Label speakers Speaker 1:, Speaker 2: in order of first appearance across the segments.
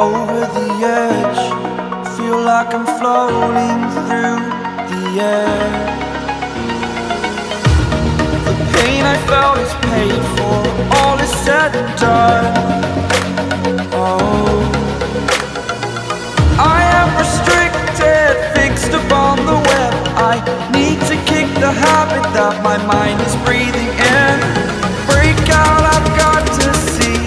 Speaker 1: over the edge. Feel like I'm floating through the air. The pain I felt is paid for, all is said and done. Oh, I am restricted, fixed upon the web. I need to kick the habit that my mind is breathing in. Break out, I've got to see.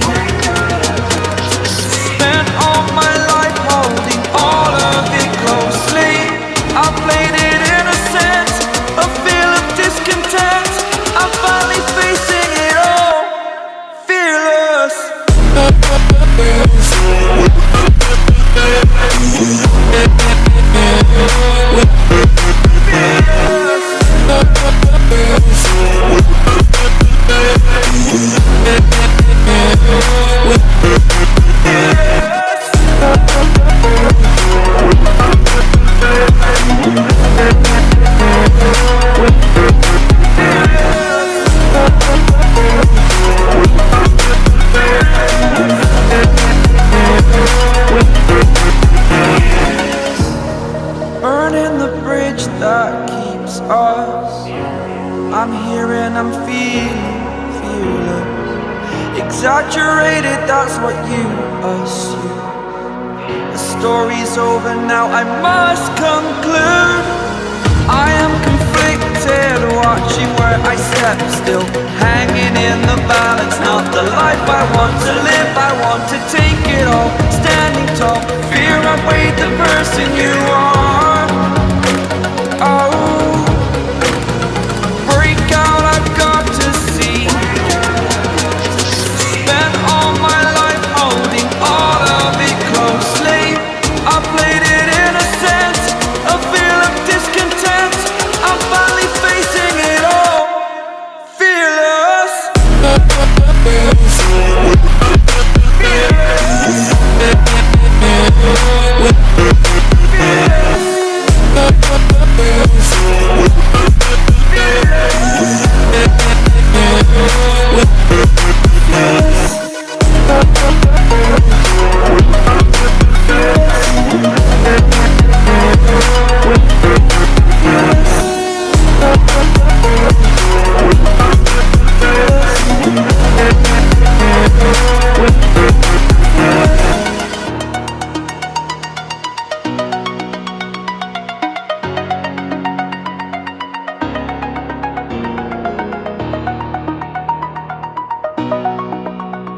Speaker 1: Spent all my life holding all of it closely. I played it innocent, a feel of discontent. I'm finally facing it all, fearless. Burning the bridge that keeps us. I'm here and I'm feeling fearless. Exaggerated, that's what you assume. The story's over now, I must conclude. I am conflicted, watching where I step still, hanging in the balance. Not the life I want to live, I want to take